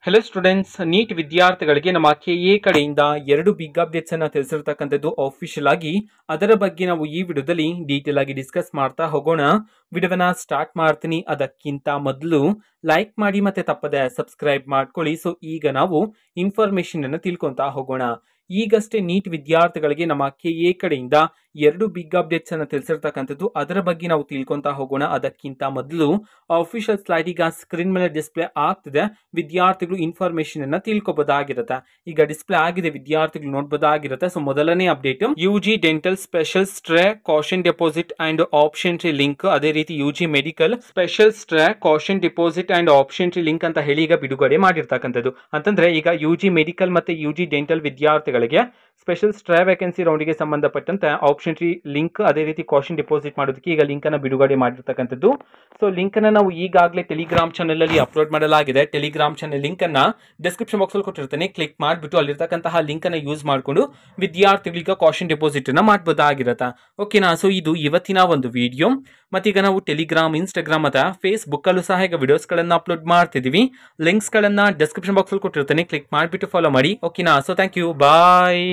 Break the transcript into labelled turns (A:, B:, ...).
A: Hello students, neat ವಿದ್ಯಾರ್ಥಿಗಳಿಗೆ ನಮ್ಮ K A ಕಡೆಯಿಂದ 2 ಬಿಗ್ ಅಪ್ಡೇಟ್ಸ್ ಅನ್ನ ತಿಳಿಸಿರ್ತಕ್ಕಂಥದ್ದು ಅಫಿಷಿಯಲ್ ಆಗಿ. ಅದರ ಬಗ್ಗೆ ನಾವು ಈ ವಿಡಿಯೋದಲ್ಲಿ ಡೀಟೇಲ್ ಆಗಿ ಡಿಸ್ಕಸ್ ಮಾಡ್ತಾ ಹೋಗೋಣ. ವಿಡಿಯೋವನ್ನ ಸ್ಟಾರ್ಟ್ ಮಾಡ್ತೀನಿ. ಅದಕ್ಕಿಂತ ಮೊದಲು ಲೈಕ್ ಮಾಡಿ ಮತ್ತೆ ತಪ್ಪದೆ ಸಬ್ಸ್ಕ್ರೈಬ್ ಮಾಡ್ಕೊಳ್ಳಿ. ಸೊ ಈಗ ನಾವು ಇನ್ಫಾರ್ಮೇಶನ್ ಅನ್ನು ತಿಳ್ಕೊಂತಾ ಹೋಗೋಣ. ಈಗಷ್ಟೇ ನೀಟ್ ವಿದ್ಯಾರ್ಥಿಗಳಿಗೆ ನಮ್ಮ ಕೆಎ ಕಡೆಯಿಂದ 2 ಬಿಗ್ ಅಪ್ಡೇಟ್ಸ್ ಅನ್ನು ತಿಳಿಸಿರ್ತಕ್ಕಂಥದ್ದು. ಅದರ ಬಗ್ಗೆ ನಾವು ತಿಳ್ಕೊಂತಾ ಹೋಗೋಣ. ಅದಕ್ಕಿಂತ ಮೊದಲು ಅಫಿಷಿಯಲ್ ಸ್ಲೈಡ್ ಈಗ ಸ್ಕ್ರೀನ್ ಮೇಲೆ ಡಿಸ್ಪ್ಲೇ ಆಗ್ತಿದೆ. ವಿದ್ಯಾರ್ಥಿಗಳು ಇನ್ಫಾರ್ಮೇಶನ್ ಅನ್ನ ತಿಳ್ಕೊಬೋದಾಗಿರುತ್ತೆ. ಈಗ ಡಿಸ್ಪ್ಲೇ ಆಗಿದೆ, ವಿದ್ಯಾರ್ಥಿಗಳು ನೋಡಬಹುದಾಗಿರುತ್ತೆ. ಸೊ ಮೊದಲನೇ update, UG dental special stray caution deposit and option entry link, ಅದೇ ರೀತಿ UG medical special stray caution deposit and option entry link ಅಂತ ಹೇಳಿ ಈಗ ಬಿಡುಗಡೆ ಮಾಡಿರ್ತಕ್ಕಂಥದ್ದು. ಅಂತಂದ್ರೆ ಈಗ ಯುಜಿ ಮೆಡಿಕಲ್ ಮತ್ತೆ ಯುಜಿ ಡೆಂಟಲ್ ವಿದ್ಯಾರ್ಥಿಗಳಿಗೆ ಸ್ಪೆಷಲ್ ಸ್ಟ್ರೇ ವೇಕೆನ್ಸಿ ರೌಂಡ್ಗೆ ಸಂಬಂಧಪಟ್ಟಂತೆ ಆಪ್ಷನ್ಟ್ರಿ ಲಿಂಕ್ ಅದೇ ರೀತಿ ಕಾಷನ್ ಡೆಪಾಸಿಟ್ ಮಾಡೋದಕ್ಕೆ ಈಗ ಲಿಂಕ್ ಅನ್ನು ಬಿಡುಗಡೆ ಮಾಡಿರ್ತಕ್ಕಂಥದ್ದು. ಸೊ ಲಿಂಕ್ ಅನ್ನ ನಾವು ಈಗಾಗಲೇ ಟೆಲಿಗ್ರಾಮ್ ಚಾನೆಲ್ ಅಲ್ಲಿ ಅಪ್ಲೋಡ್ ಮಾಡಲಾಗಿದೆ. ಟೆಲಿಗ್ರಾಮ್ ಚಾನೆಲ್ ಲಿಂಕ್ ಅನ್ನ ಡಿಸ್ಕ್ರಿಪ್ಷನ್ ಬಾಕ್ಸ್ ಅಲ್ಲಿ ಕೊಟ್ಟಿರ್ತೇನೆ. ಕ್ಲಿಕ್ ಮಾಡಿಬಿಟ್ಟು ಅಲ್ಲಿರ್ತಕ್ಕಂತಹ ಲಿಂಕ್ ಅನ್ನ ಯೂಸ್ ಮಾಡಿಕೊಂಡು ವಿದ್ಯಾರ್ಥಿಗಳಿಗೆ ಕಾಷನ್ ಡೆಪಾಸಿಟ್ ಅನ್ನ ಮಾಡಬಹುದಾಗಿರುತ್ತೆ. ಓಕೆನಾ? ಸೊ ಇದು ಇವತ್ತಿನ ಒಂದು ವಿಡಿಯೋ. ಮತ್ತೀಗ ನಾವು ಟೆಲಿಗ್ರಾಮ್, ಇನ್ಸ್ಟಾಗ್ರಾಮ್ ಅಥವಾ ಫೇಸ್ಬುಕ್ ಅಲ್ಲೂ ಸಹ ಈಗ ವಿಡಿಯೋಸ್ ಗಳನ್ನ ಅಪ್ಲೋಡ್ ಮಾಡ್ತಿದೀವಿ. ಲಿಂಕ್ಸ್ ಗಳನ್ನ ಡಿಸ್ಕ್ರಿಪ್ಷನ್ ಬಾಕ್ಸ್ ಅಲ್ಲಿ ಕೊಟ್ಟಿರ್ತೇನೆ. ಕ್ಲಿಕ್ ಮಾಡಿಬಿಟ್ಟು ಫಾಲೋ ಮಾಡಿ. ಓಕೆನಾ? So thank you, bye.